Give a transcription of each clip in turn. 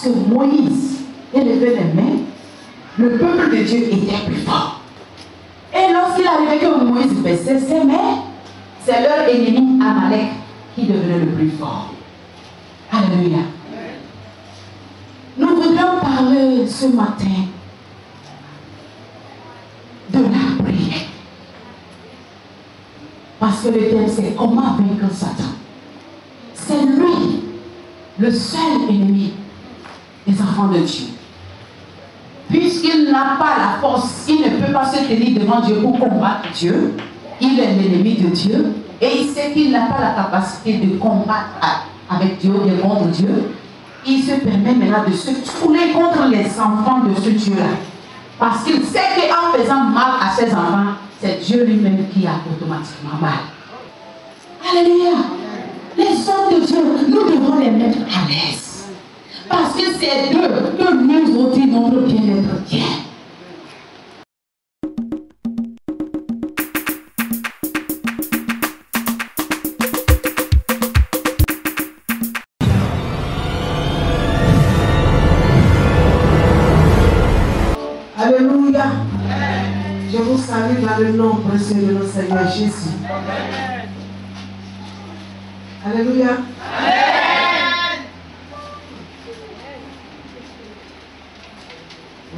que Moïse élevait les mains, le peuple de Dieu était plus fort. Et lorsqu'il arrivait que Moïse baissait ses mains, c'est leur ennemi Amalek qui devenait le plus fort. Alléluia. Nous voudrions parler ce matin de la prière. Parce que le thème c'est comment vaincre Satan. C'est lui, le seul ennemi des enfants de Dieu. Puisqu'il n'a pas la force, il ne peut pas se tenir devant Dieu pour combattre Dieu. Il est l'ennemi de Dieu et il sait qu'il n'a pas la capacité de combattre avec Dieu, de contre Dieu. Il se permet maintenant de se tourner contre les enfants de ce Dieu-là. Parce qu'il sait qu'en faisant mal à ses enfants, c'est Dieu lui-même qui a automatiquement mal. Alléluia. Les hommes de Dieu, nous devons les mettre à l'aise. Parce que c'est d'eux que nous ôtons notre bien-être bien. Alléluia. Je vous salue dans le nom précieux de notre Seigneur Jésus. Alléluia.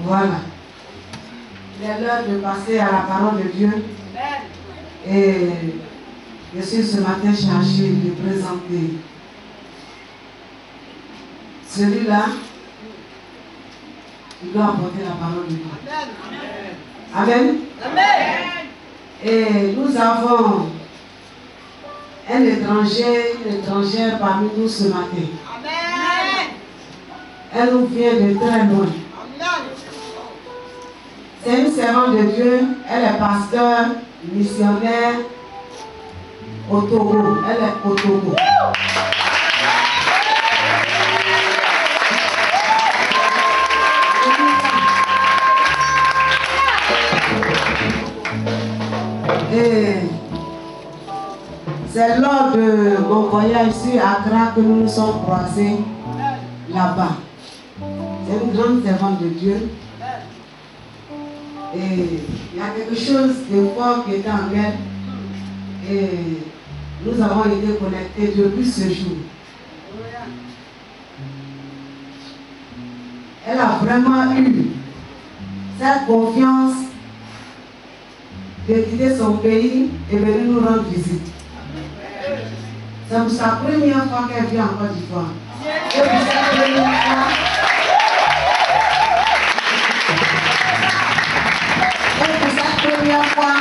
Voilà. Il est l'heure de passer à la parole de Dieu. Et je suis ce matin chargé de présenter celui-là qui doit apporter la parole de Dieu. Amen. Et nous avons un étranger, une étrangère parmi nous ce matin. Elle nous vient de très loin. C'est une servante de Dieu, elle est pasteur, missionnaire au Togo. Elle est au Togo. Et c'est lors de mon voyage sur Accra que nous nous sommes croisés là-bas. C'est une grande servante de Dieu. Et il y a quelque chose de fort qui était en elle. Et nous avons été connectés depuis ce jour. Elle a vraiment eu cette confiance de quitter son pays et venir nous rendre visite. C'est pour sa première fois qu'elle vient en Côte d'Ivoire. Et pour sa première fois,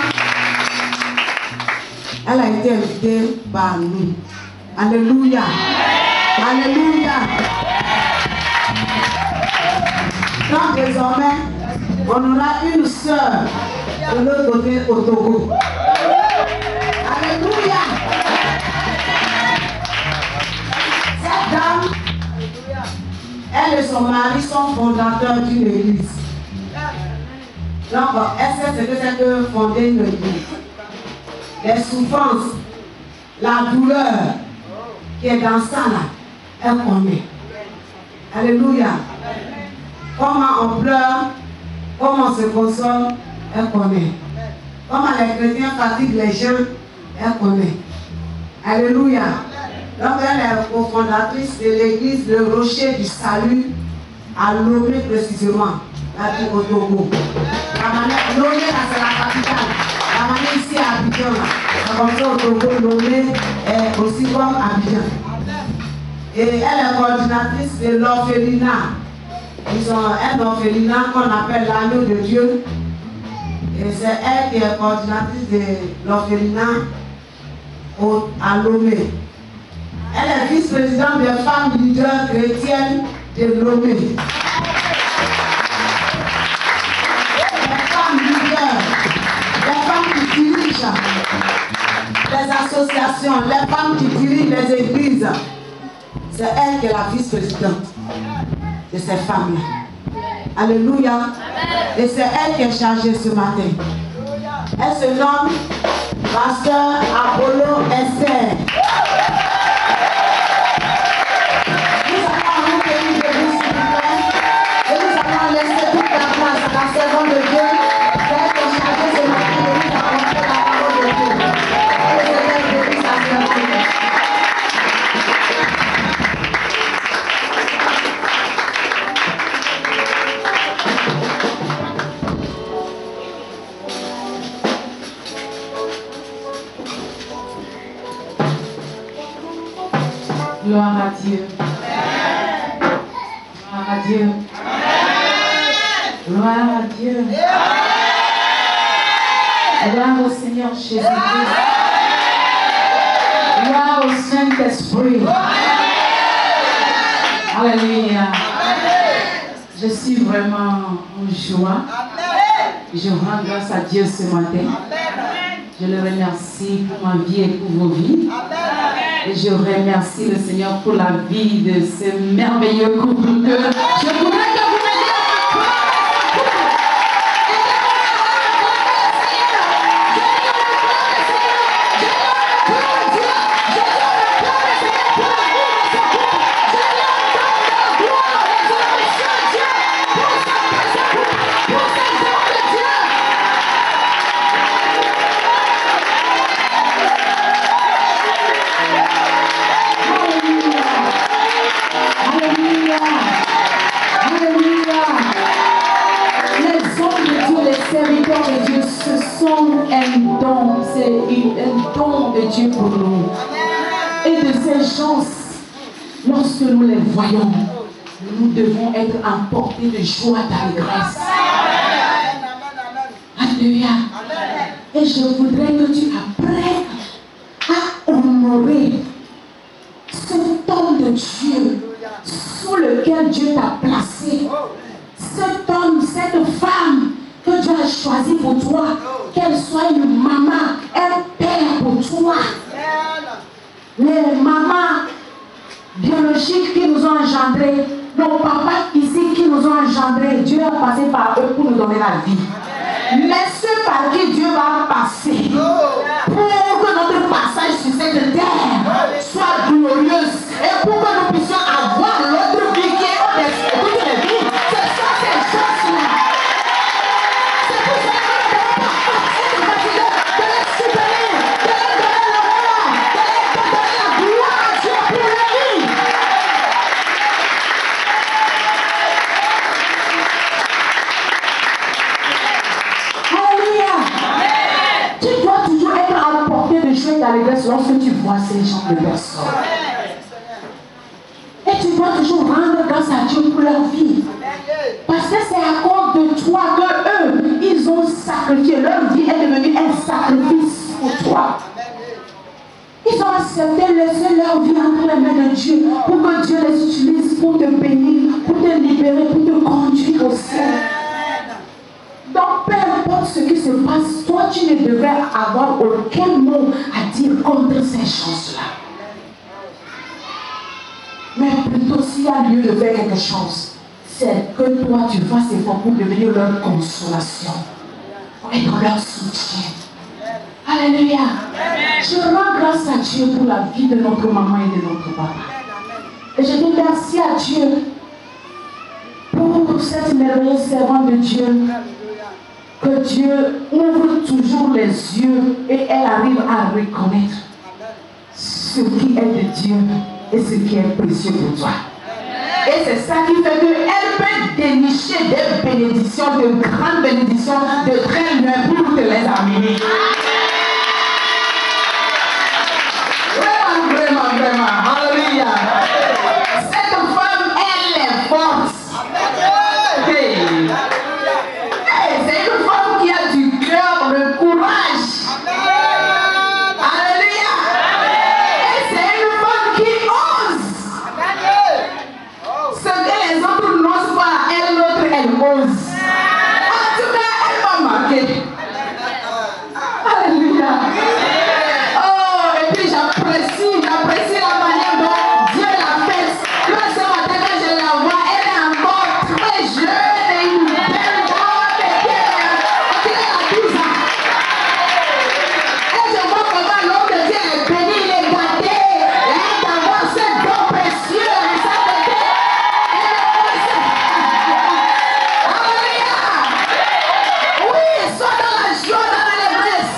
elle a été invitée par nous. Alléluia. Alléluia. Donc désormais, on aura une sœur de l'autre côté au Togo. Alléluia. Cette dame, elle et son mari sont fondateurs d'une église. Donc, elle sait ce que c'est que fonder une église. Les souffrances, la douleur qui est dans ça là, elle connaît. Alléluia. Comment on pleure, comment on se console, elle connaît. Comment les chrétiens fatiguent les gens, elle connaît. Alléluia. Donc elle est cofondatrice de l'église Le Rocher du Salut à Lomé précisément, là au Togo. Lomé là c'est la capitale. La manière ici à Abidjan là. C'est comme ça au Togo, Lomé est aussi comme Abidjan. Et elle est coordinatrice de l'orphelinat. Ils ont un orphelinat qu'on appelle l'agneau de Dieu. Et c'est elle qui est coordinatrice de l'orphelinat à Lomé. Elle est vice-présidente des femmes leaders chrétiennes de Lomé. Les femmes leaders, les femmes qui dirigent les associations, les femmes qui dirigent les églises. C'est elle qui est la vice-présidente de ces femmes-là. Alléluia. Et c'est elle qui est chargée ce matin. Elle se nomme Pasteur Apollo Esther. Nous allons vous bénir de vous, s'il vous plaît. Gloire à Dieu. Gloire à Dieu. Gloire à Dieu. Gloire au Seigneur Jésus-Christ. Gloire au Saint-Esprit. Alléluia. Je suis vraiment en joie. Je rends grâce à Dieu ce matin. Je le remercie pour ma vie et pour vos vies. Et je remercie le Seigneur pour la vie de ce merveilleux couple que je voudrais que vous me dites. Un don de Dieu pour nous. Et de ces gens, lorsque nous les voyons, nous devons être emportés de joie, d'allégresse. Alléluia. Et je voudrais que tu apprennes à honorer cet homme de Dieu sous lequel Dieu t'a placé. Cet homme, cette femme que Dieu a choisi pour toi, qu'elle soit une maman, un père pour toi. Les mamans biologiques qui nous ont engendrés, nos papas ici qui nous ont engendrés, Dieu a passé par eux pour nous donner la vie. Mais ceux par qui Dieu va passer pour que notre passage sur cette terre soit glorieuse et pour que nous puissions avoir l'autre vie qui est au-dessus de toutes les vies, ce sont ces choses-là. C'est pour ça que nous devons être fatigués de les soutenir, de leur donner l'honneur, de leur donner la gloire à Dieu pour leur vie. Alléluia. Tu dois toujours être emporté de joie et d'allégresse lorsque tu vois ces gens de personnes. Et tu dois toujours rendre grâce à Dieu pour leur vie. Parce que c'est à cause de toi que eux, ils ont sacrifié. Leur vie est devenue un sacrifice pour toi. Ils ont accepté de laisser leur vie entre les mains de Dieu pour que Dieu les utilise pour te bénir, pour te libérer, pour te conduire au ciel. Donc, peu importe ce qui se passe, toi, tu ne devrais avoir aucun mot à dire contre ces choses-là. Mais plutôt, s'il y a lieu de faire quelque chose, c'est que toi, tu fasses effort pour devenir leur consolation, pour être leur soutien. Alléluia. Je rends grâce à Dieu pour la vie de notre maman et de notre papa. Et je dis merci à Dieu pour cette merveilleuse servante de Dieu. Que Dieu ouvre toujours les yeux et elle arrive à reconnaître ce qui est de Dieu et ce qui est précieux pour toi. Et c'est ça qui fait qu'elle peut dénicher des bénédictions, de grandes bénédictions, de très loin pour te les amener. Vraiment, vraiment, vraiment. Alléluia. Cette femme, elle est forte. Hey. C'est une femme qui a du cœur, le courage. Alléluia. Et c'est une femme qui ose. Ce que les autres n'osent pas, elle, l'autre, elle ose. En tout cas, elle m'a marqué. Alléluia. Oh, et puis j'apprécie la manière dont Dieu l'a faite. Même ce matin, quand je la vois, elle est encore très jeune et une belle dame. Elle a 12 ans. Et je vois comment l'homme de Dieu est béni, il est gâté. Et d'avoir ce don précieux à sa côté. Alléluia. Oui, sois dans la joie, dans l'allégresse.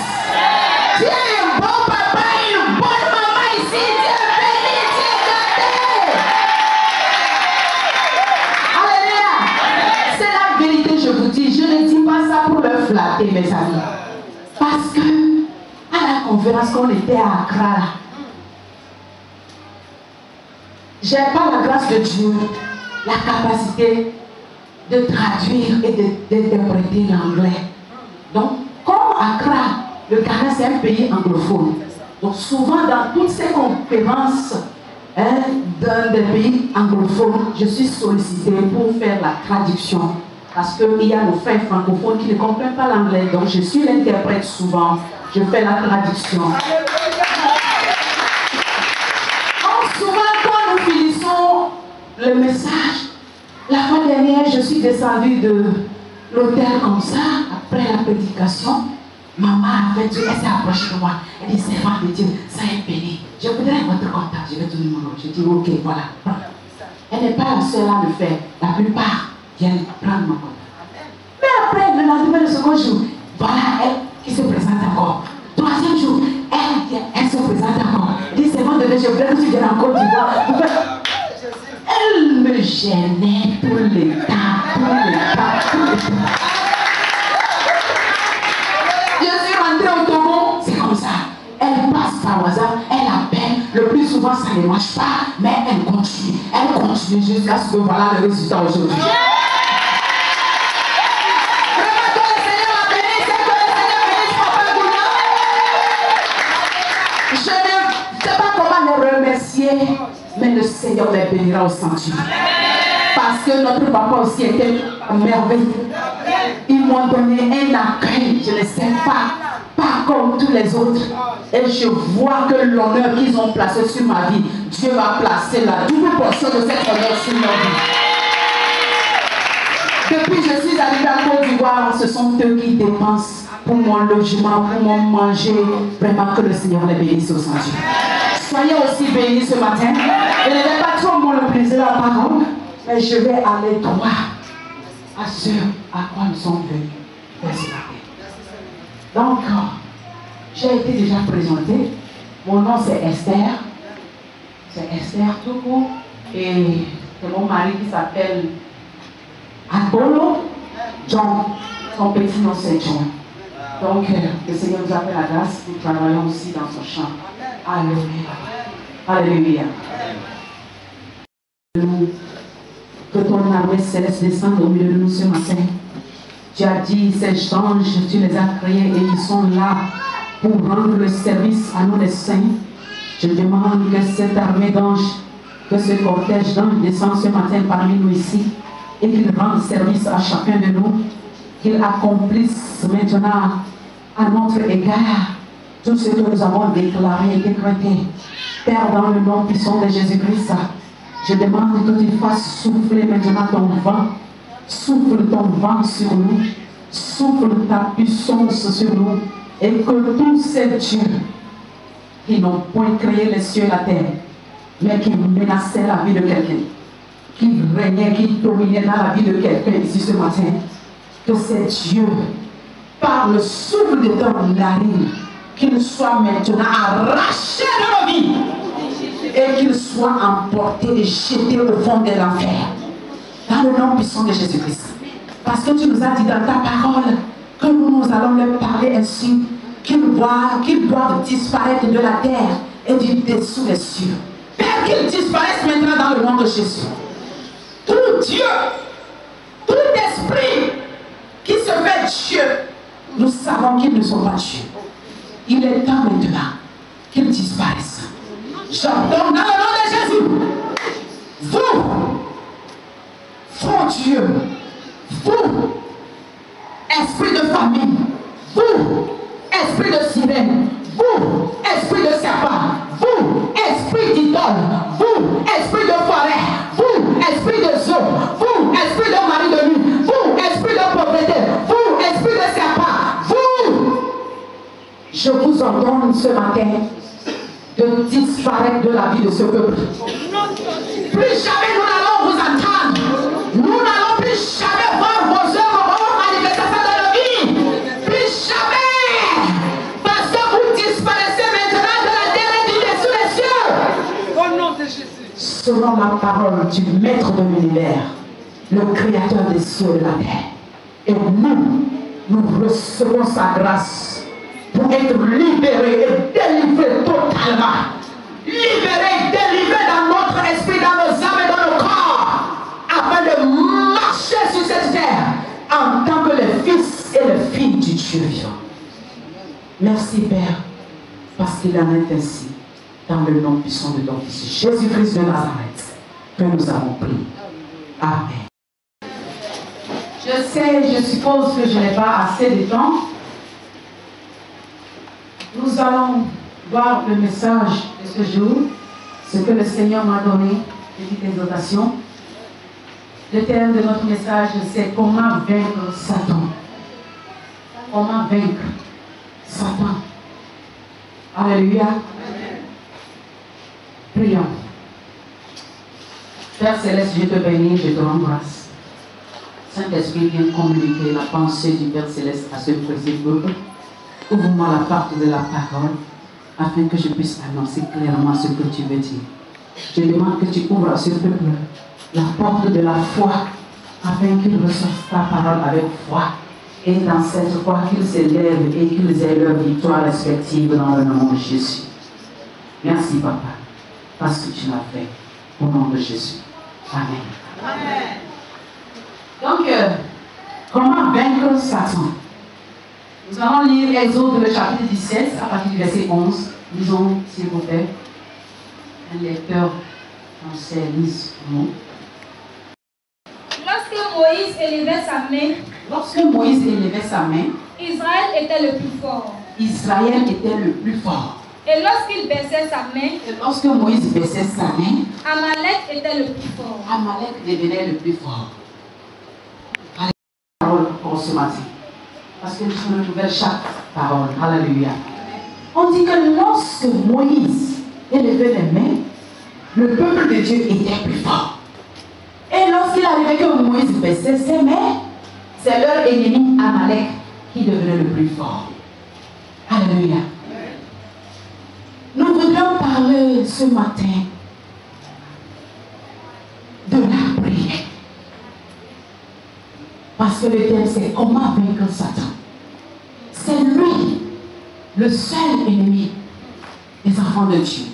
Tu es un bon papa, une bonne maman ici. Tu es béni, tu es gâté. Alléluia. C'est la vérité, je vous dis. Je ne dis pas ça pour le flatter, mes amis. Parce que à la conférence qu'on était à Accra, j'ai pas la grâce de Dieu, la capacité de traduire et d'interpréter l'anglais. Donc, comme Accra, le Ghana, c'est un pays anglophone. Donc, souvent, dans toutes ces conférences dans des pays anglophones, je suis sollicitée pour faire la traduction. Parce qu'il y a nos frères francophones qui ne comprennent pas l'anglais. Donc, je suis l'interprète souvent. Je fais la traduction. Donc, souvent, quand nous finissons le message, la fois dernière, je suis descendue de l'hôtel comme ça, après la prédication. Maman a fait Dieu, elle s'est approchée de moi. Elle dit, servante de Dieu, ça est béni. Je voudrais votre contact, je vais donner mon nom. Je dis, ok, voilà. Elle n'est pas la seule à le faire. La plupart viennent prendre mon contact. Mais après, le lendemain, le second jour, voilà elle qui se présente encore. Troisième jour, elle se présente encore. Elle dit, servante de Dieu, je voudrais que tu viennes en Côte d'Ivoire. Elle me gênait tout le temps, tout le temps. Je suis rentrée au Togo, c'est comme ça. Elle passe par hasard, elle appelle. Le plus souvent, ça ne marche pas, mais elle continue. Elle continue jusqu'à ce que voilà le résultat aujourd'hui. Je ne sais pas comment les remercier, mais le Seigneur les bénira au centuple. Parce que notre papa aussi était merveilleux. Ils m'ont donné un accueil, je ne sais pas comme tous les autres. Et je vois que l'honneur qu'ils ont placé sur ma vie, Dieu va placer la double portion de cet honneur sur leur vie. Depuis que je suis arrivée à Côte d'Ivoire, ce sont eux qui dépensent pour mon logement, pour mon manger. Vraiment que le Seigneur les bénisse au centuple. Soyez aussi bénis ce matin. Je n'avais pas trop le plaisir de la parole, mais je vais aller droit à ce à quoi nous sommes venus ce matin. Donc, j'ai été déjà présentée. Mon nom c'est Esther. C'est Esther tout court. Et c'est mon mari qui s'appelle Apollo John. Son petit nom c'est John. Donc, le Seigneur nous a fait la grâce. Nous travaillons aussi dans son champ. Alléluia. Alléluia. Que ton armée céleste descende au milieu de nous ce matin. Tu as dit, ces anges, tu les as créés et ils sont là pour rendre le service à nous les saints. Je demande que cette armée d'anges, que ce cortège d'anges descende ce matin parmi nous ici et qu'ils rendent service à chacun de nous, qu'ils accomplissent maintenant à notre égard tout ce que nous avons déclaré et décrété. Père, dans le nom puissant de Jésus-Christ, je demande que tu fasses souffler maintenant ton vent. Souffle ton vent sur nous. Souffle ta puissance sur nous. Et que tous ces dieux qui n'ont point créé les cieux et la terre, mais qui menaçaient la vie de quelqu'un, qui régnaient, qui dominaient dans la vie de quelqu'un ici ce matin, que ces dieux, par le souffle de ton narine, qu'ils soient maintenant arrachés de nos vies et qu'ils soient emportés et jetés au fond de l'enfer. Dans le nom puissant de Jésus-Christ. Parce que tu nous as dit dans ta parole que nous allons leur parler ainsi, qu'ils doivent disparaître de la terre et du dessous des cieux. Père, qu'ils disparaissent maintenant dans le nom de Jésus. Tout Dieu, tout esprit qui se fait Dieu, nous savons qu'ils ne sont pas Dieu. Il est temps maintenant qu'ils disparaissent. J'ordonne dans le nom de Jésus, vous, faux Dieu, vous, esprit de famille, vous, esprit de sirène, vous, esprit de serpent, vous, esprit d'idole, vous, esprit de forêt, vous, esprit de zoo, vous, esprit de mari de nuit, vous, esprit de pauvreté, vous, esprit de serpent, vous, je vous ordonne ce matin de disparaître de la vie de ce peuple. Plus jamais nous n'allons vous entendre. Nous n'allons plus jamais voir vos œuvres, vos manifestations de la vie. Plus jamais. Parce que vous disparaissez maintenant de la terre et du dessous des cieux. Au nom de Jésus. Selon la parole du Maître de l'univers, le Créateur des cieux et de la terre. Et nous recevons sa grâce pour être libérés et délivrés totalement. Libérés et délivrés dans notre esprit, dans Dieu vivant. Merci Père, parce qu'il en est ainsi, dans le nom puissant de ton Fils, Jésus-Christ de Nazareth, que nous avons prié. Amen. Je suppose que je n'ai pas assez de temps. Nous allons voir le message de ce jour, ce que le Seigneur m'a donné, petite exhortation. Le thème de notre message, c'est comment vaincre Satan. Comment vaincre Satan. Alléluia. Prions. Père Céleste, je te bénis, je te rends grâce. Saint-Esprit, viens communiquer la pensée du Père Céleste à ce précieux peuple. Ouvre-moi la porte de la parole afin que je puisse annoncer clairement ce que tu veux dire. Je demande que tu ouvres à ce peuple la porte de la foi afin qu'ils reçoivent ta parole avec foi. Et dans cette foi, qu'ils s'élèvent et qu'ils aient leur victoire respective dans le nom de Jésus. Merci, Papa, parce que tu l'as fait. Au nom de Jésus. Amen. Amen. Donc, comment vaincre Satan? Nous allons lire Exode, le chapitre 17, à partir du verset 11. Lisons, s'il vous plaît. Un lecteur français lise le mot. Lorsque Moïse élevait sa main, Israël était le plus fort. Israël était le plus fort. Et lorsqu'il baissait sa main, Et lorsque Moïse baissait sa main, Amalek était le plus fort. Amalek devenait le plus fort. Allez, parole pour ce matin. Parce que nous sommes nouvelle chaque parole. Alléluia. On dit que lorsque Moïse élevait les mains, le peuple de Dieu était plus fort. Et lorsqu'il arrivait que Moïse baissait ses mains, c'est leur ennemi Amalek qui devenait le plus fort. Alléluia. Nous voudrions parler ce matin de la prière. Parce que le thème c'est comment vaincre Satan. C'est lui, le seul ennemi des enfants de Dieu.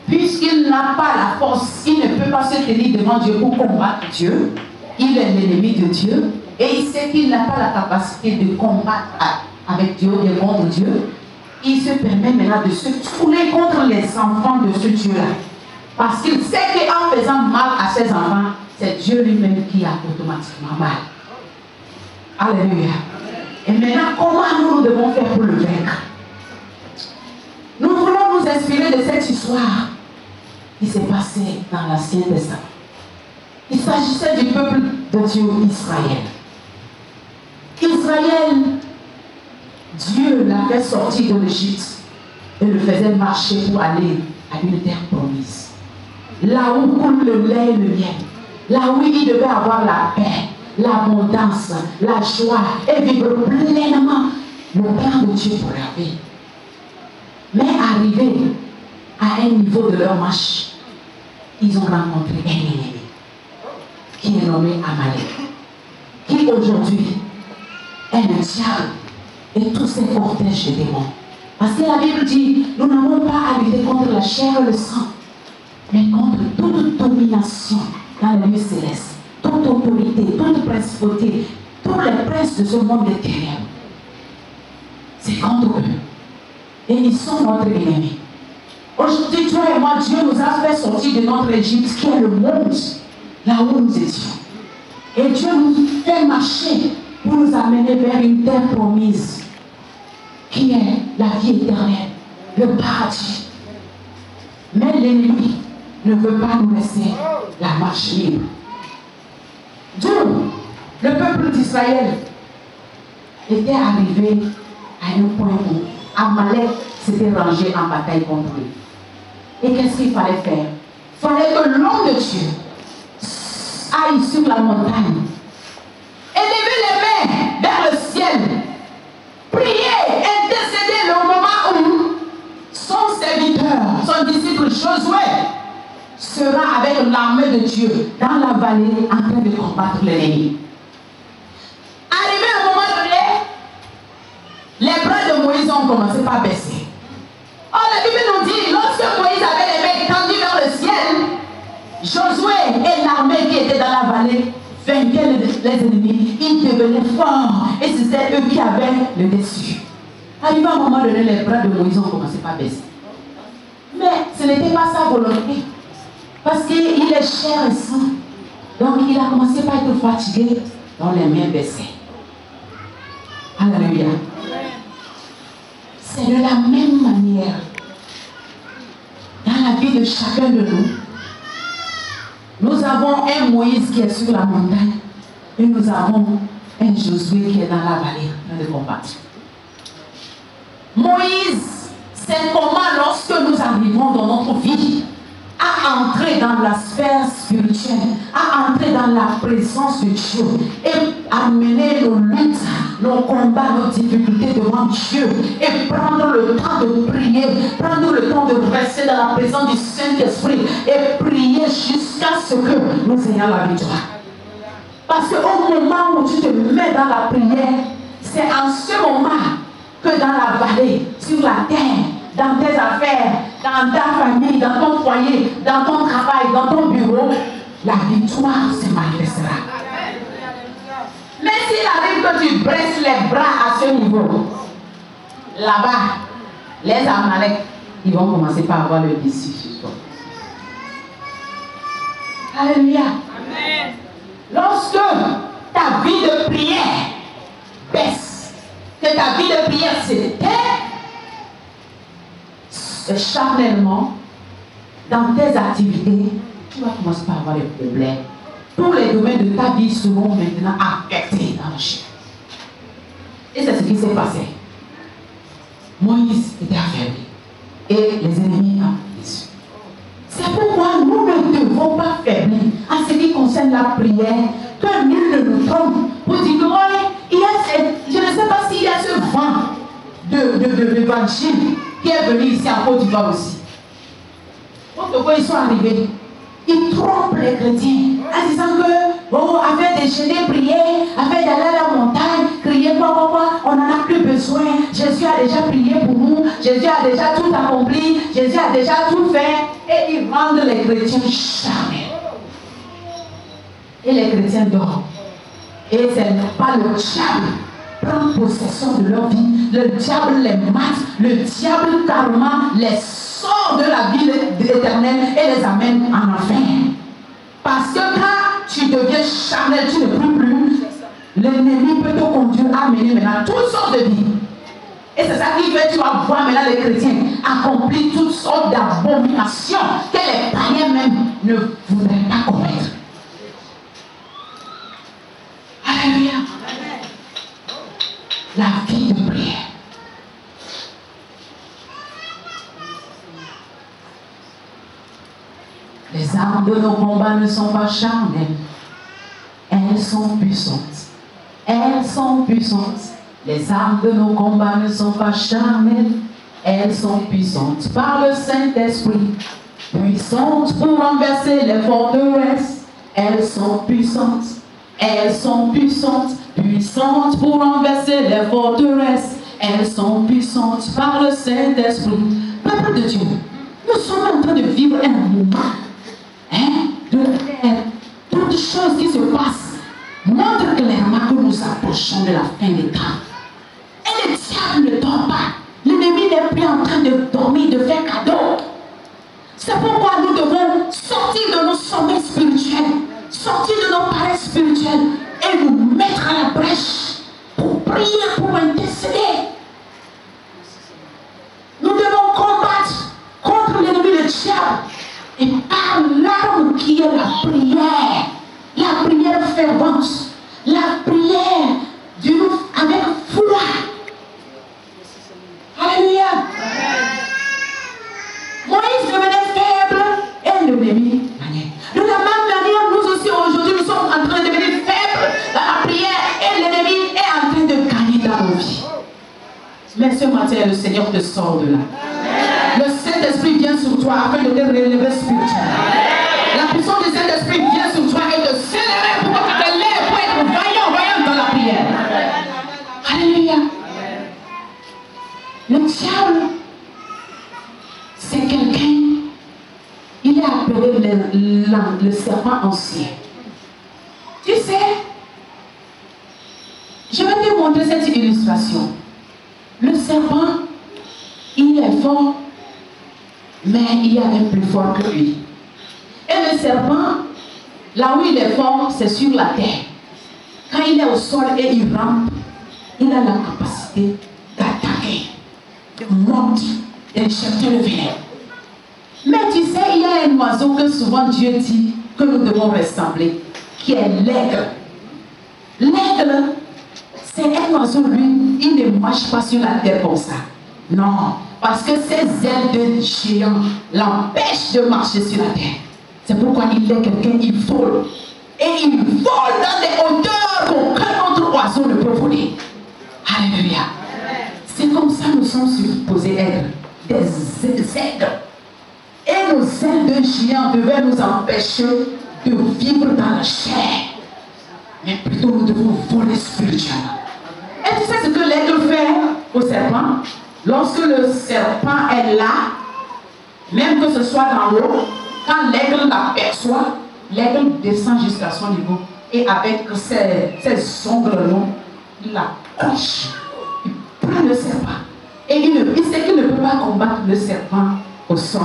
Puisqu'il n'a pas la force, il ne peut pas se tenir devant Dieu pour combattre Dieu. Il est l'ennemi de Dieu et il sait qu'il n'a pas la capacité de combattre avec Dieu, de contre Dieu. Il se permet maintenant de se tourner contre les enfants de ce Dieu-là. Parce qu'il sait qu'en faisant mal à ses enfants, c'est Dieu lui-même qui a automatiquement mal. Alléluia. Et maintenant, comment nous devons faire pour le vaincre? Nous voulons nous inspirer de cette histoire qui s'est passée dans l'Ancien Testament. Il s'agissait du peuple de Dieu, Israël. Israël, Dieu l'avait sorti de l'Égypte et le faisait marcher pour aller à une terre promise. Là où coule le lait et le miel. Là où il devait avoir la paix, l'abondance, la joie et vivre pleinement le plan de Dieu pour leur vie. Mais arrivé à un niveau de leur marche, ils ont rencontré un ennemi qui est nommé Amalek, qui aujourd'hui est le diable et tous ses cortèges de démons. Parce que la Bible dit, nous n'avons pas à lutter contre la chair et le sang, mais contre toute domination dans le lieu céleste, toute autorité, toute principauté, tous les princes de ce monde des ténèbres. C'est contre eux. Et ils sont notre ennemi. Aujourd'hui, toi et moi, Dieu nous a fait sortir de notre Égypte, qui est le monde, là où nous étions. Et Dieu nous fait marcher pour nous amener vers une terre promise, qui est la vie éternelle, le paradis. Mais l'ennemi ne veut pas nous laisser la marche libre. Donc, le peuple d'Israël était arrivé à un point où Amalek s'était rangé en bataille contre lui. Et qu'est-ce qu'il fallait faire? Il fallait que l'homme de Dieu aille sur la montagne et lever les mains vers le ciel, prier, intercéder le moment où son serviteur, son disciple Josué sera avec l'armée de Dieu dans la vallée en train de combattre l'ennemi. Arrivé au moment donné, les bras de Moïse ont commencé par baisser. Or, la Bible nous dit, lorsque Moïse avait les mains tendues vers le ciel, Josué et l'armée qui était dans la vallée vainquaient les ennemis, ils devenaient forts. Et c'était eux qui avaient le dessus. Arrivé à un moment donné, les bras de Moïse ont commencé à baisser. Mais ce n'était pas sa volonté. Parce qu'il est chair et sang. Donc il a commencé par être fatigué, dont les mains baissaient. Alléluia. C'est de la même manière. Dans la vie de chacun de nous, nous avons un Moïse qui est sur la montagne et nous avons un Josué qui est dans la vallée en train de combattre. Moïse, c'est comment lorsque nous arrivons dans notre vie à entrer dans la sphère spirituelle, à entrer dans la présence de Dieu et à mener nos luttes, nos combats, nos difficultés devant Dieu et prendre le temps de prier, prendre le temps de rester dans la présence du Saint-Esprit et prier jusqu'à ce que nous ayons la victoire. Parce qu'au moment où tu te mets dans la prière, c'est en ce moment que dans la vallée, sur la terre, dans tes affaires, dans ta famille, dans ton foyer, dans ton travail, dans ton bureau, la victoire se manifestera. Mais s'il arrive que tu baisses les bras à ce niveau, là-bas, les Amalek, ils vont commencer par avoir le dessus sur toi. Alléluia. Amen. Lorsque ta vie de prière baisse, que ta vie de prière s'éteint, charnellement, dans tes activités, tu vas commencer par avoir des problèmes. Tous les domaines de ta vie seront maintenant affectés dans le chien. Et c'est ce qui s'est passé. Moïse était affaibli et les ennemis ont déçu. C'est pourquoi nous ne devons pas faiblir en ce qui concerne la prière, que nul ne nous trompe pour dire que je ne sais pas s'il y a ce vent de l'évangile qui est venu ici en Côte d'Ivoire aussi. Pourquoi ils sont arrivés? Ils trompent les chrétiens en disant que, afin de déjeuner, prier, afin d'aller à la montagne, crier, on n'en a plus besoin. Jésus a déjà prié pour nous, Jésus a déjà tout accompli, Jésus a déjà tout fait. Et ils rendent les chrétiens charnels. Et les chrétiens dorment. Et ce n'est pas le diable prend possession de leur vie. Le diable les mate, le diable carrément les sort de la vie éternelle et les amène en enfer. Parce que quand tu deviens charnel, tu ne peux plus, l'ennemi peut te conduire à mener maintenant toutes sortes de vies. Et c'est ça qui fait que tu vas voir maintenant les chrétiens accomplir toutes sortes d'abominations que les païens même ne voudraient pas commettre. Alléluia. La vie de prière. Les armes de nos combats ne sont pas charnelles. Elles sont puissantes. Elles sont puissantes. Les armes de nos combats ne sont pas charnelles. Elles sont puissantes par le Saint-Esprit. Puissantes pour renverser les forteresses. Elles sont puissantes. Elles sont puissantes. Puissantes pour renverser les forteresses. Elles sont puissantes par le Saint-Esprit. Peuple de Dieu, nous sommes en train de vivre un moment de guerre. Toutes choses qui se passent montrent clairement que nous approchons de la fin des temps. Et le diable ne dort pas. L'ennemi n'est plus en train de dormir, de faire cadeau. C'est pourquoi nous devons sortir de nos sommeils spirituels, sortir de nos pareils spirituels et nous mettre à la brèche pour prier, pour intercéder. Nous devons combattre contre l'ennemi du diable et par l'arme qui est la prière fervente, la prière avec foi. Alléluia. Moïse devenait faible et l'ennemi gagnait. De la même manière, nous aussi aujourd'hui, nous sommes en train de devenir faibles dans la prière et l'ennemi est en train de gagner dans nos vies. Mais ce matin, le Seigneur te sort de là. Le Saint-Esprit vient sur toi afin de te relever spirituellement. La puissance du Saint-Esprit vient sur toi et te célébrer pour que tu te lèves pour être vaillant dans la prière. Alléluia. Le diable, c'est quelqu'un, il est appelé le serpent ancien. Tu sais, de cette illustration. Le serpent, il est fort, mais il y a un plus fort que lui. Et le serpent, là où il est fort, c'est sur la terre. Quand il est au sol et il rampe, il a la capacité d'attaquer, de mordre, de chercher le venin. Mais tu sais, il y a un oiseau que souvent Dieu dit que nous devons ressembler, qui est l'aigle. L'aigle, c'est un oiseau, lui, il ne marche pas sur la terre comme ça. Non, parce que ses ailes de géant l'empêchent de marcher sur la terre. C'est pourquoi il est quelqu'un, il vole. Et il vole dans des hauteurs qu'aucun autre oiseau ne peut voler. Alléluia. C'est comme ça que nous sommes supposés être des aigles. Et nos ailes de géant devaient nous empêcher de vivre dans la chair. Mais plutôt nous devons voler spirituellement. Et tu sais ce que l'aigle fait au serpent? Lorsque le serpent est là, même que ce soit dans l'eau, quand l'aigle l'aperçoit, l'aigle descend jusqu'à son niveau. Et avec ses ongles longs, il l'accroche. Il prend le serpent. Et il sait qu'il ne peut pas combattre le serpent au sol.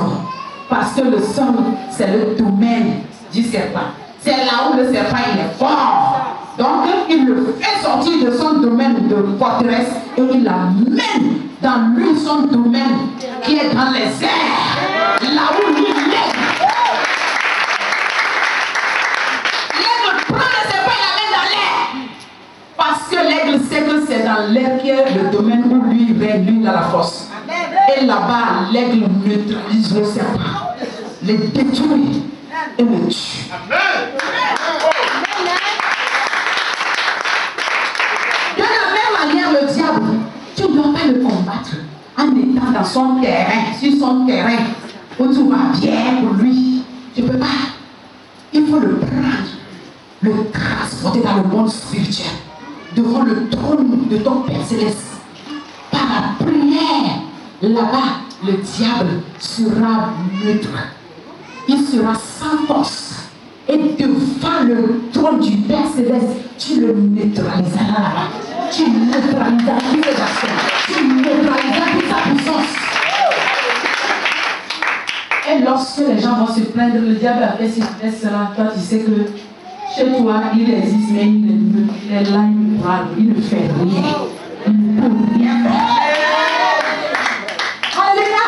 Parce que le sol, c'est le domaine du serpent. C'est là où le serpent il est fort. Donc, il le fait sortir de son domaine de forteresse et il l'amène dans lui, son domaine qui est dans les airs. Là où lui est. L'aigle prend le serpent et l'amène dans l'air. Parce que l'aigle sait que c'est dans l'air qui est le domaine où lui règne, lui dans la force. Et là-bas, l'aigle neutralise le serpent, le détruit et le tue. De la même manière, le diable, tu ne dois pas le combattre en étant dans son terrain, sur son terrain, où tout va bien pour lui. Tu ne peux pas. Il faut le prendre, le transporter dans le monde spirituel, devant le trône de ton Père Céleste. Par la prière, là-bas, le diable sera neutre. Il sera sans force. Et devant le trône du Père Céleste, tu le neutraliseras là-bas. Tu neutraliseras toutes ses actions. Tu neutraliseras toute sa puissance. Et lorsque les gens vont se plaindre, le diable a fait cela, toi tu sais que chez toi, il existe, mais il est là, il ne fait rien. Il ne peut rien faire. Alléluia.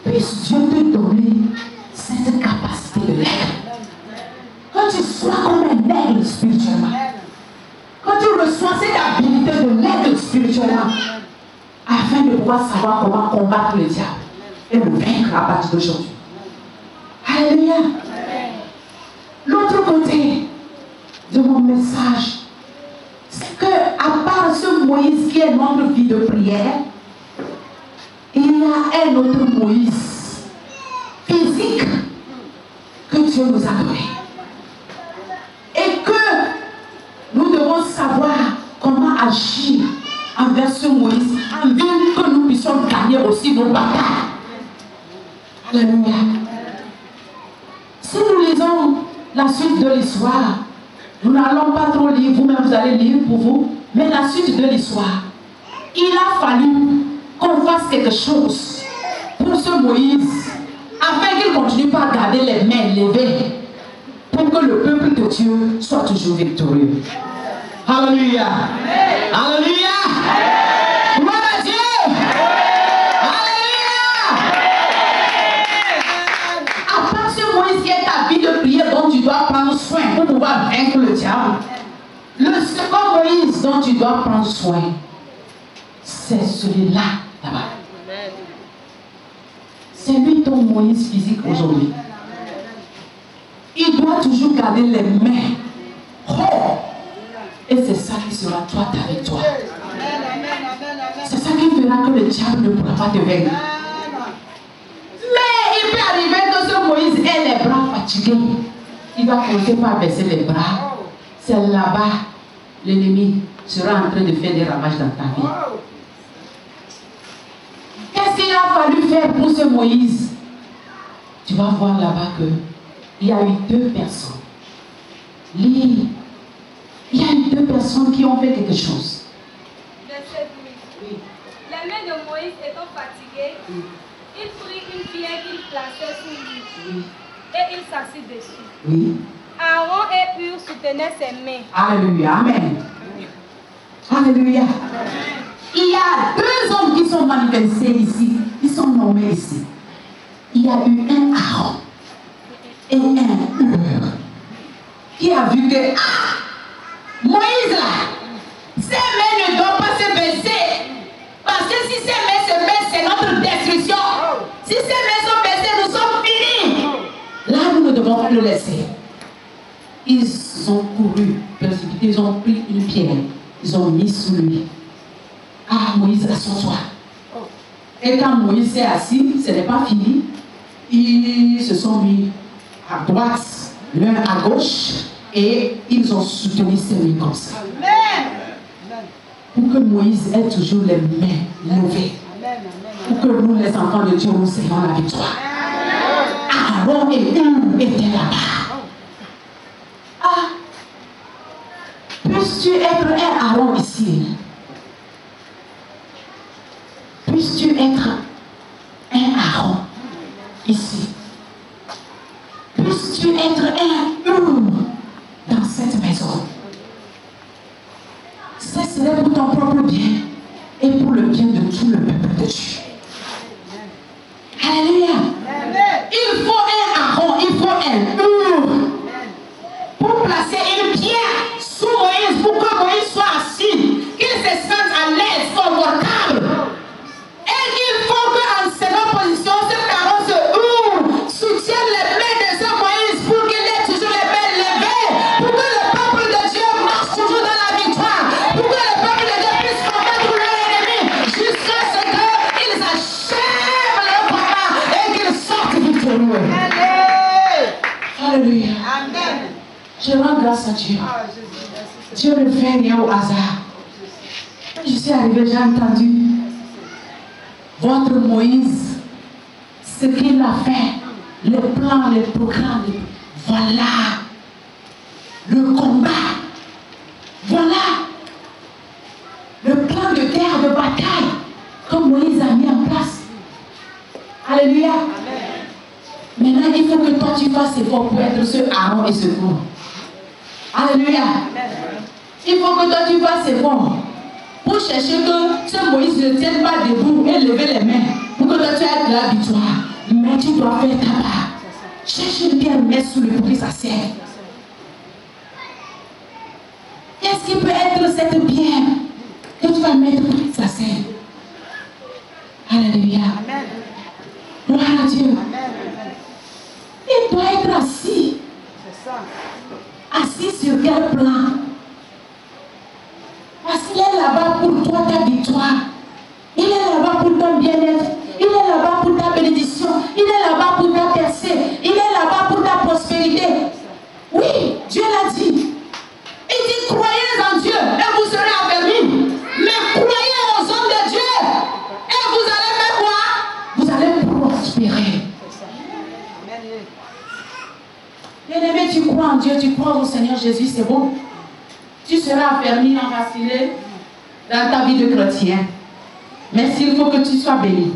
Puisse Dieu te donner cette capacité de l'aigle. Quand tu sois comme un aigle spirituellement, quand tu reçois cette habilité de l'aigle spirituellement, afin de pouvoir savoir comment combattre le diable et le vaincre à partir d'aujourd'hui. Alléluia. L'autre côté de mon message, c'est que à part ce Moïse qui est notre vie de prière, il y a un autre Moïse physique que Dieu nous a donné. Et que nous devons savoir comment agir envers ce Moïse, en vue que nous puissions gagner aussi nos batailles. Alléluia. Si nous lisons la suite de l'histoire, nous n'allons pas trop lire, vous-même vous allez lire pour vous, mais la suite de l'histoire, il a fallu qu'on fasse quelque chose pour ce Moïse, afin qu'il continue pas à garder les mains levées, pour que le peuple de Dieu soit toujours victorieux. Alléluia. Alléluia. Gloire à Dieu. Alléluia. À part ce Moïse qui est ta vie de prière dont tu dois prendre soin pour pouvoir vaincre le diable, le second Moïse dont tu dois prendre soin, c'est celui-là là-bas. C'est lui ton Moïse physique aujourd'hui. Il doit toujours garder les mains hautes. Et c'est ça qui sera toi avec toi. C'est ça qui fera que le diable ne pourra pas te vaincre. Mais il peut arriver que ce Moïse ait les bras fatigués. Il va commencer par baisser les bras. C'est là-bas l'ennemi sera en train de faire des ravages dans ta vie. Qu'est-ce qu'il a fallu faire pour ce Moïse? Tu vas voir là-bas qu'il y a eu deux personnes. Il y a eu deux personnes qui ont fait quelque chose. Verset 12. Les mains de Moïse étant fatiguées, il prit une pierre qu'il plaçait sous lui et il s'assit dessus. Oui. Aaron et Hur soutenaient ses mains. Alléluia. Amen. Alléluia. Il y a deux hommes qui sont manifestés ici. Ils sont nommés ici. Il y a eu un Aaron et un Hur qui a vu que Moïse là, ses mains ne doivent pas se baisser. Parce que si ses mains se baissent, c'est notre destruction. Si ses mains sont baissées, nous sommes finis. Là, nous ne devons pas le laisser. Ils ont couru, précipités, ils ont pris une pierre, ils ont mis sous lui. Ah, Moïse, assois-toi. Et quand Moïse s'est assis, ce n'est pas fini. Ils se sont mis à droite, l'un à gauche, et ils ont soutenu ses mains comme ça. Pour que Moïse ait toujours les mains levées. Pour que nous, les enfants de Dieu, nous ayons la victoire. Aaron et Hur étaient là-bas. Ah, puisses-tu être un Aaron ici? Puisses-tu être un Aaron ici? Puisses-tu être un Hur dans cette maison? Ce serait pour ton propre bien et pour le bien de tout le peuple de Dieu. Alléluia. Il faut un Aaron, il faut un Hur pour placer une pierre sous Moïse pour que Moïse soit assis, qu'il se sente à l'aise, confortable. Et il faut qu'en cette position, ce Aaron, ce Hur, soutienne les mains de ce Moïse pour qu'il ait toujours les mains levées, pour que le peuple de Dieu marche toujours dans la victoire, pour que le peuple de Dieu puisse combattre leur ennemi jusqu'à ce qu'ils achèvent leur combat et qu'ils sortent victorieux. Alléluia. Amen. Je rends grâce à Dieu. Dieu ne fait rien au hasard. Quand je suis arrivé, j'ai entendu votre Moïse, ce qu'il a fait, les plans, les programmes. Voilà le combat. Voilà le plan de guerre, de bataille que Moïse a mis en place. Alléluia. Maintenant, il faut que toi tu fasses effort pour être ce Aaron et ce Hur. Alléluia. Il faut que toi tu fasses effort pour chercher que ce Moïse ne tienne pas debout et lever les mains pour que toi tu aies de la victoire. Mais tu dois faire ta part. Cherche une pierre, mets sous le pour que ça serve. Qu'est-ce qui peut être cette pierre que tu vas mettre pour que ça serve? Alléluia. Gloire à Dieu. Il doit être assis. Assis sur quel plan? Parce qu'il est là-bas pour toi, ta victoire. Il est là-bas pour ton bien-être. Il est là-bas pour ta bénédiction. Il est là-bas pour ta percée. Il est là-bas pour ta prospérité. Oui, Dieu l'a dit. Il dit, croyez en Dieu et vous serez affermis. Mais croyez aux hommes de Dieu et vous allez faire quoi? Vous allez prospérer. Bien-aimé, tu crois en Dieu, tu crois au Seigneur Jésus, c'est bon. Tu seras affermi, enraciné dans ta vie de chrétien. Mais s'il faut que tu sois béni,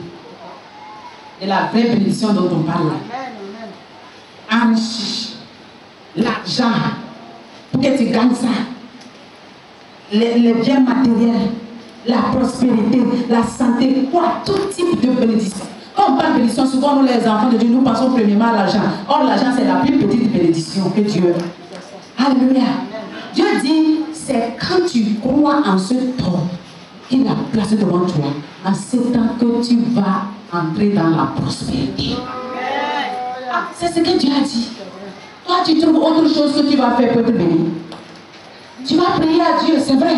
et la vraie bénédiction dont on parle là, enrichi, l'argent, pour que tu gagnes ça, les biens matériels, la prospérité, la santé, quoi, tout type de bénédiction. Quand on parle de bénédiction, souvent nous les enfants de Dieu, nous pensons premièrement à l'argent. Or l'argent c'est la plus petite bénédiction que Dieu a. Alléluia. Dieu dit, c'est quand tu crois en ce temps qu'il a placé devant toi, en ce temps que tu vas entrer dans la prospérité. Ah, c'est ce que Dieu a dit. Toi tu trouves autre chose que tu vas faire pour être béni. Tu vas prier à Dieu, c'est vrai,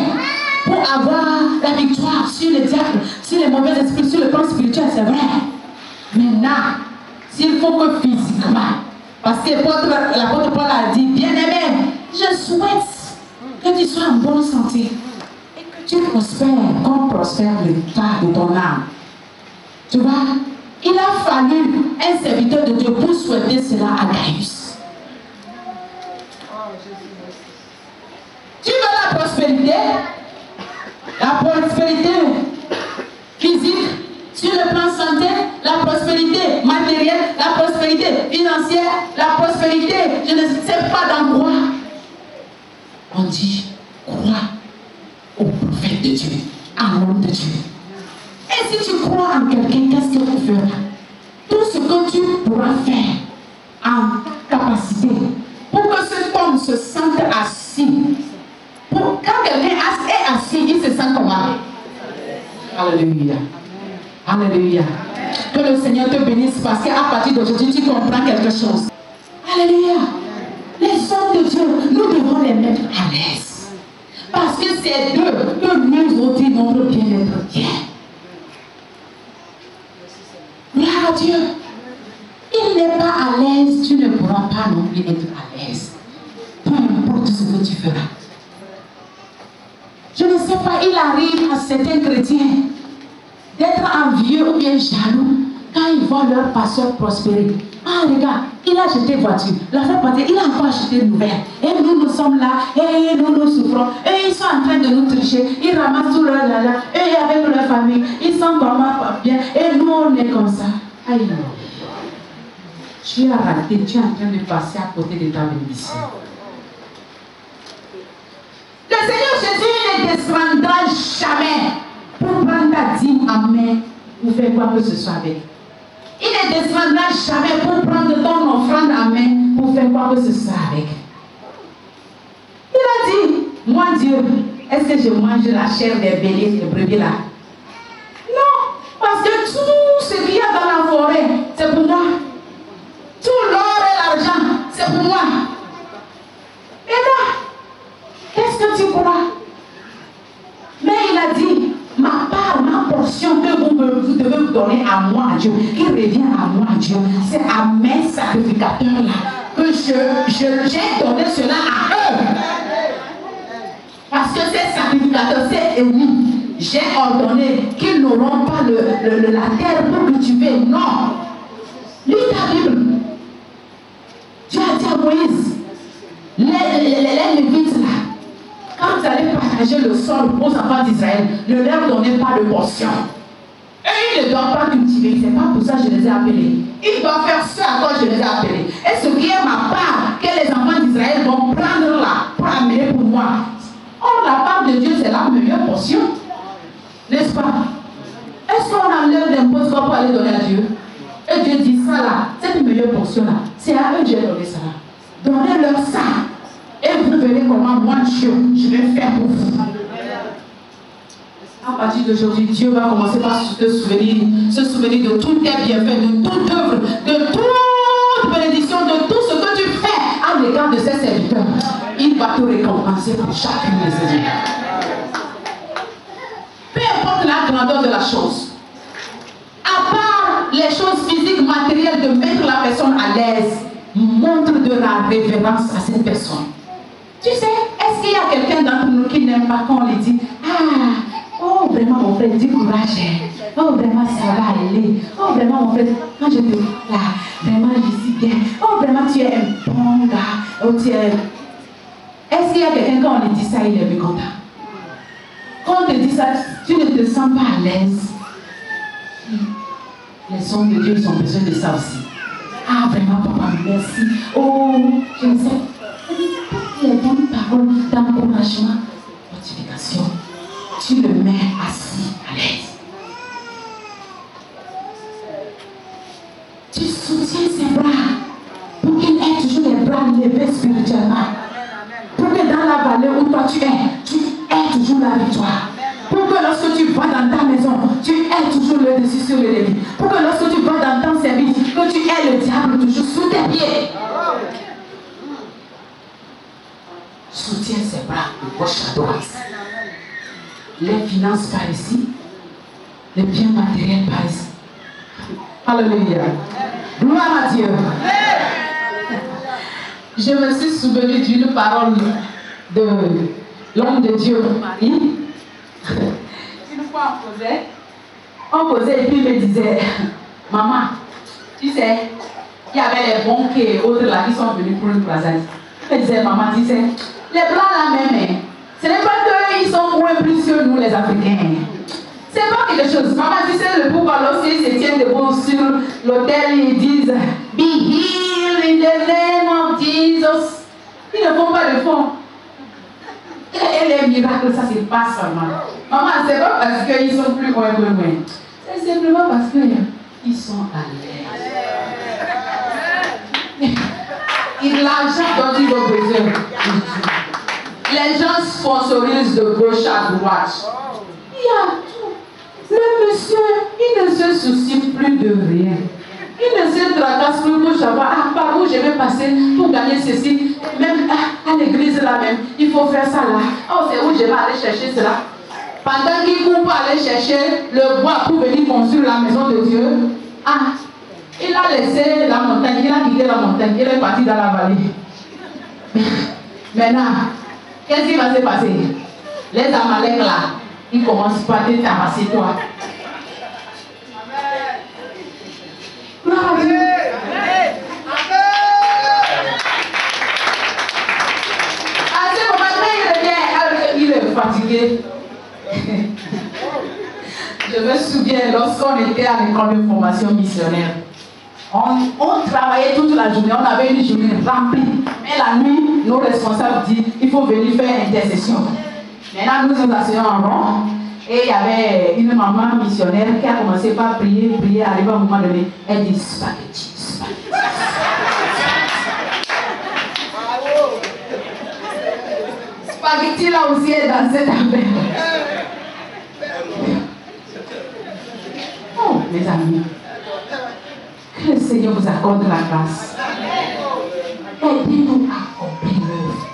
pour avoir la victoire sur les diables, sur les mauvais esprits, sur le plan spirituel, c'est vrai. Maintenant, s'il faut que physiquement, parce que l'apôtre Paul a dit, bien-aimé, je souhaite que tu sois en bonne santé et que tu prospères comme prospère l'état de ton âme. Tu vois, il a fallu un serviteur de Dieu pour souhaiter cela à Gaius. Tu veux la la prospérité physique, sur le plan santé, la prospérité matérielle, la prospérité financière, la prospérité, je ne sais pas dans quoi. On dit, crois au prophète de Dieu, à l'homme de Dieu. Et si tu crois en quelqu'un, qu'est-ce que tu feras? Tout ce que tu pourras faire en capacité pour que cet homme se sente assis. Quand quelqu'un est assis, il se sent comment? Alléluia. Alléluia. Que le Seigneur te bénisse parce qu'à partir d'aujourd'hui, tu comprends quelque chose. Alléluia. Les hommes de Dieu, nous devons les mettre à l'aise. Parce que c'est d'eux que nous aussi notre bien-être vient. Gloire à Dieu. Il n'est pas à l'aise, tu ne pourras pas non plus être à l'aise. Peu importe ce que tu feras. Je ne sais pas, il arrive à certains chrétiens d'être envieux ou bien jaloux quand ils voient leur pasteur prospérer. Ah, regarde, il a acheté voiture. La fois passée, il a encore acheté une nouvelle. Et nous sommes là, et nous souffrons. Et ils sont en train de nous tricher. Ils ramassent tout leur lala. Et avec leur famille, ils sont vraiment pas bien. Et nous, on est comme ça. Aïe, non. Tu as raté, tu es en train de passer à côté de ta bénédiction. Le Seigneur Jésus ne descendra jamais pour prendre ta dîme en main ou faire quoi que ce soit avec. Il ne descendra jamais pour prendre ton offrande en main pour faire quoi que ce soit avec. Il a dit, moi Dieu, est-ce que je mange la chair des béliers, des brebis là? Non, parce que tout ce qu'il y a dans la forêt, c'est pour moi. Tout l'or et l'argent, c'est pour moi. Et là, qu'est-ce que tu crois? Mais il a dit, ma part, ma portion que vous devez vous donner à moi, Dieu, qui revient à moi, Dieu, c'est à mes sacrificateurs-là que j'ai donné cela à eux. Parce que ces sacrificateurs, ces ennemis, j'ai ordonné qu'ils n'auront pas la terre pour cultiver. Non. Lis ta Bible. Dieu a dit à Moïse, les Lévites là, quand vous allez partager le sol aux enfants d'Israël, ne leur donnez pas de portion. Et ils ne doivent pas cultiver. C'est pas pour ça que je les ai appelés. Ils doivent faire ce à quoi je les ai appelés. Et ce qui est ma part, que les enfants d'Israël vont prendre là pour amener pour moi. Or, la part de Dieu, c'est la meilleure portion. N'est-ce pas? Est-ce qu'on enlève l'impôt pour aller donner à Dieu? Et Dieu dit ça là, cette meilleure portion là, c'est à eux que j'ai donné ça là. Donnez-leur ça. Et vous verrez comment moi, Dieu, je vais faire pour vous. À partir d'aujourd'hui, Dieu va commencer par se souvenir de tous tes bienfaits, de toute œuvre, de toute bénédiction, de tout ce que tu fais à l'égard de ses serviteurs. Il va te récompenser pour chacune de ces œuvres. Peu importe la grandeur de la chose. À part les choses physiques, matérielles, de mettre la personne à l'aise, montre de la révérence à cette personne. Tu sais, est-ce qu'il y a quelqu'un d'entre nous qui n'aime pas quand on lui dit, ah, oh vraiment mon frère, du courage, oh vraiment ça va aller, oh vraiment mon frère, quand je te vois là, vraiment je suis bien, oh vraiment tu es un bon gars, oh tu es... Est-ce qu'il y a quelqu'un quand on lui dit ça, il est mécontent? Quand on te dit ça, tu ne te sens pas à l'aise. Les hommes de Dieu, ils ont besoin de ça aussi. Ah vraiment papa, merci. Oh, je ne sais pas. Toutes les bonnes paroles d'encouragement, fortification, tu le mets assis à l'aise. Tu soutiens ses bras pour qu'il ait toujours les bras levés spirituellement. Pour que dans la vallée où toi tu aies toujours la victoire. Pour que lorsque tu vas dans ta maison, tu aies toujours le dessus sur le débit. Pour que lorsque tu vas dans ton service, que tu aies le diable toujours sous tes pieds. Soutiens ses bras de gauche à droite. Les finances par ici, les biens matériels par ici. Alléluia. Gloire à Dieu. Je me suis souvenu d'une parole de l'homme de Dieu, Marie. Une fois on causait et puis il me disait, maman, tu sais, il y avait les banques et autres là qui sont venus pour une croisade. Il me disait, maman, tu sais, les blancs là même, Ce n'est pas qu'ils sont moins plus que nous les Africains. C'est pas quelque chose. Maman, tu sais, le pouvoir, lorsqu'ils se tiennent debout sur l'autel, ils disent Be healed in the name of Jesus. Ils ne font pas de fond. Et les miracles, ça se passe seulement. Maman, c'est pas parce qu'ils sont plus loin que nous. C'est simplement parce qu'ils sont à l'aise. L'argent dont ils ont besoin. Les gens sponsorisent de gauche à droite. Il y a tout. Le monsieur, il ne se soucie plus de rien. Il ne se tracasse plus pour savoir par où je vais passer pour gagner ceci. Même à l'église là même, il faut faire ça là. Oh, c'est où je vais aller chercher cela. Pendant qu'il court pour aller chercher le bois pour venir construire la maison de Dieu, il a laissé la montagne, il a quitté la montagne, il est parti dans la vallée. Maintenant, qu'est-ce qui va se passer? Les Amalek là, ils commencent par te tabasser toi. Gloire à Dieu. À ce moment-là, il est fatigué. Je me souviens lorsqu'on était à l'école de formation missionnaire. On travaillait toute la journée, on avait une journée remplie. Mais la nuit, nos responsables disent il faut venir faire intercession. Maintenant, nous nous asseyons en rond. Et il y avait une maman missionnaire qui a commencé par prier, arrivé à un moment donné, elle dit spaghetti, spaghetti. Spaghetti là aussi est dans cette affaire. Oh, mes amis, que le Seigneur vous accorde la grâce. Aidez-nous à accomplir l'œuvre.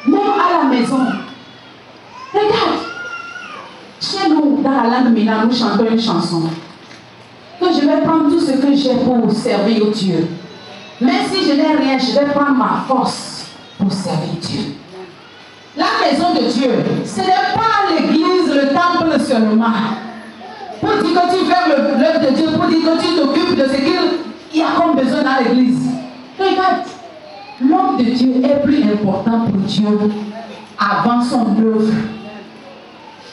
Même à la maison. Regarde. Chez nous, dans la langue Mina, nous chantons une chanson. Que je vais prendre tout ce que j'ai pour servir Dieu. Même si je n'ai rien, je vais prendre ma force pour servir Dieu. La maison de Dieu, ce n'est pas l'église, le temple seulement. Pour dire que tu fais l'œuvre de Dieu, pour dire que tu t'occupes de ce qu'il y a comme besoin dans l'église. Regarde, l'homme de Dieu est plus important pour Dieu avant son œuvre.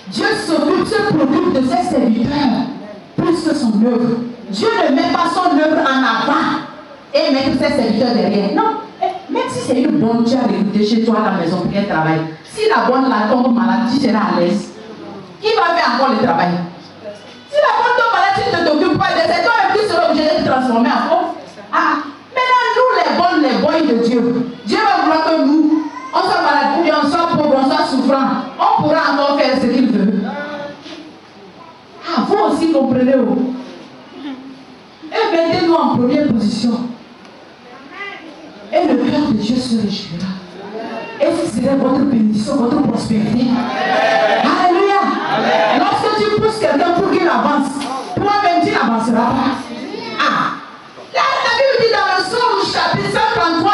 Dieu se préoccupe de ses serviteurs plus que son œuvre. Dieu ne met pas son œuvre en avant et met ses serviteurs derrière. Non, même si c'est une bonne, tu as recruté chez toi à la maison pour qu'elle travaille. Si la bonne la tombe malade, tu seras à l'aise. Qui va faire encore le travail? Si la bonne tombe malade, tu ne t'occupes pas de c'est toi qui seras obligé de te transformer en faux. Maintenant, nous les boys de Dieu, Dieu va vouloir que nous, on soit malade ou bien on soit pauvre, on soit souffrant. On pourra encore faire ce qu'il veut. Vous aussi comprenez. Et mettez-nous en première position. Et le cœur de Dieu se réjouira. Et ce serait votre bénédiction, votre prospérité. Alléluia. Lorsque tu pousses quelqu'un pour qu'il avance, toi-même tu n'avanceras pas. La Bible dit dans le Psaume chapitre 133,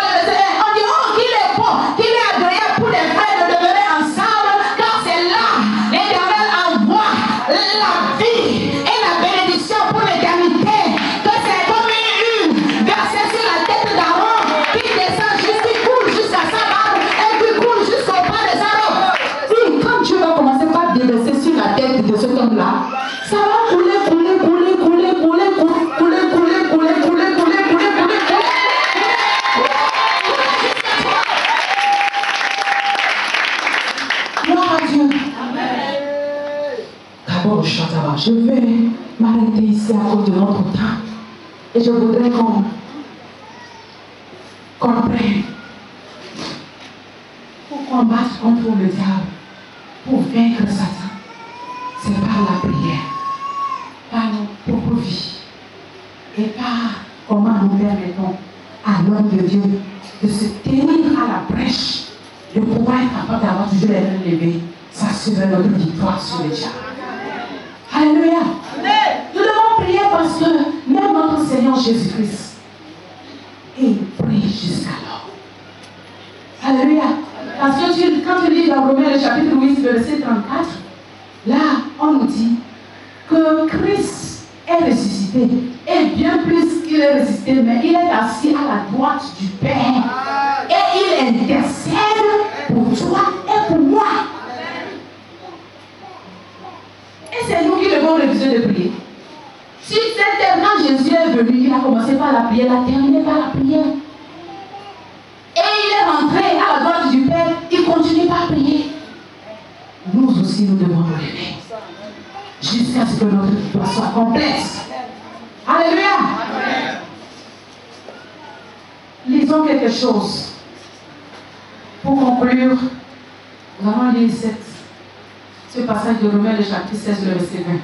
on dit qu'il est bon, qu'il est agréable pour les frères de demeurer ensemble, car c'est là l'Éternel envoie la vie et la bénédiction pour l'éternité. Que c'est comme une versée sur la tête d'Aaron qui descend qui coule jusqu'à sa barbe et qui coule jusqu'au bas de sa robe. Oui, quand Dieu va commencer par déverser sur la tête de cet homme-là, ça va couler. Je vais m'arrêter ici à cause de notre temps. Et je voudrais qu'on comprenne. Pour combattre contre le diable, pour vaincre Satan, c'est par la prière, par nos propres vies et par comment nous permettons à l'homme de Dieu de se tenir à la brèche, de pouvoir être capable d'avoir toujours les mains levées. Ça serait notre victoire sur le diable. Alléluia. Nous devons prier parce que même notre Seigneur Jésus-Christ, il prie jusqu'alors. Alléluia. Parce que quand tu lis dans Romains le chapitre 8, verset 34, là, on nous dit que Christ est ressuscité. Et bien plus qu'il est ressuscité, mais il est assis à la droite du Père. Et il intercède pour toi et pour moi. il a terminé par la prière. Et il est rentré à la droite du Père, il continue par prier. Nous aussi, nous devons nous lever jusqu'à ce que notre victoire soit complète. Alléluia. Lisons quelque chose. Pour conclure, nous allons lire ce passage de Romains, le chapitre 16, le verset 20.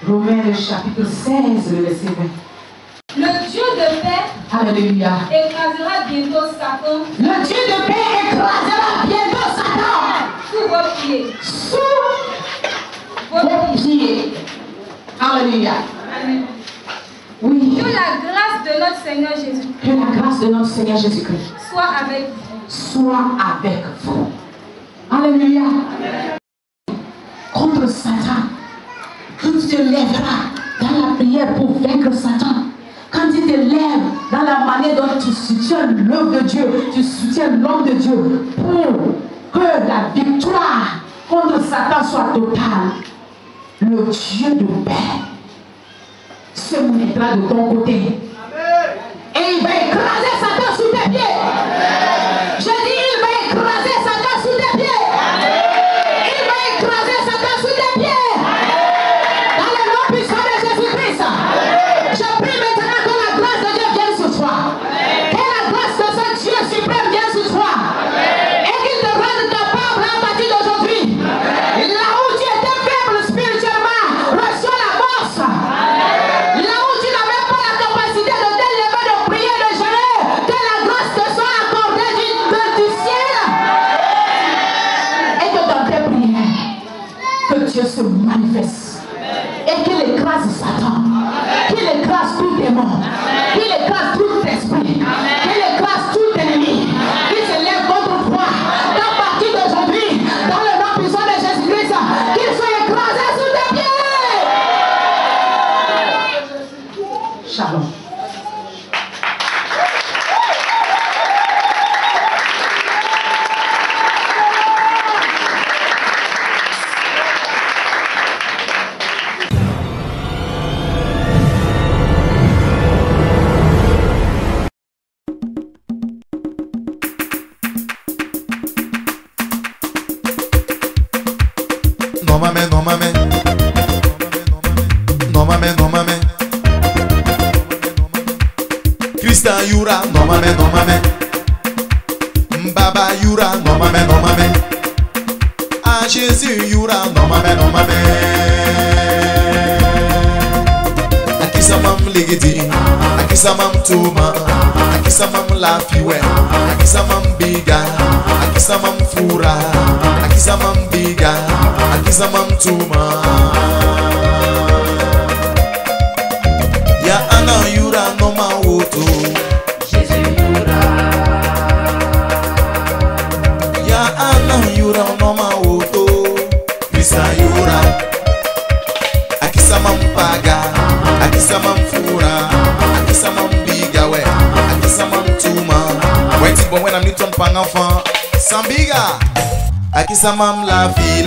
Romains, le chapitre 16, le verset 20. Le Dieu de paix Alléluia. écrasera bientôt Satan. Le Dieu de paix écrasera bientôt Satan Sous vos pieds. sous vos pieds. Alléluia. Amen. Oui. Que la grâce de notre Seigneur Jésus Que la grâce de notre Seigneur Jésus-Christ soit avec vous. soit avec vous. Alléluia. Contre Satan, quand tu te lèveras dans la prière pour vaincre Satan, quand tu te lèves dans la manière dont tu soutiens l'œuvre de Dieu, tu soutiens l'homme de Dieu pour que la victoire contre Satan soit totale, le Dieu de paix se mettra de ton côté. Et il va écraser Satan sous tes pieds. Je dis, il va écraser Satan sous tes pieds. Il va écraser Satan sous tes pieds. Dans le nom puissant de Jésus-Christ. Je prie maintenant que la grâce de Dieu vienne sur toi. Que la grâce de ce Dieu suprême vienne sur toi. Et qu'il te rende capable à partir d'aujourd'hui. Là où tu étais faible spirituellement, reçois la force. Là où tu n'avais pas la capacité de t'élever, de prier, de jeûner, que la grâce te soit accordée du ciel. Et que dans tes prières, que Dieu se manifeste. Et qu'il écrase Satan. Qu'il écrase tout démon. Qu'il écrase tout esprit. Qu'il écrase tout ennemi. Qui se lève contre toi. À partir d'aujourd'hui, dans le nom puissant de Jésus-Christ, qu'il soit écrasé sous tes pieds. Shalom. Christian Yura, no mame, Mbaba Yura, no mame, Ah Jésus Yura, no mame, Akisamam ligidi, Akisamam tuma, Akisamam lafiwe, Akisamam biga, Akisamam fura, Akisamam biga, Akisamam tuma. Ya ana Yura no ma woto. Jésus Yura. Ya ana Yura no ma woto. Christian Yura. Akisamam paga, Akisamam fura, Akisamam biga we, Akisamam tuma. Wait bon when I'm Newton pang enfant. Sambiga. Akisamam la fi.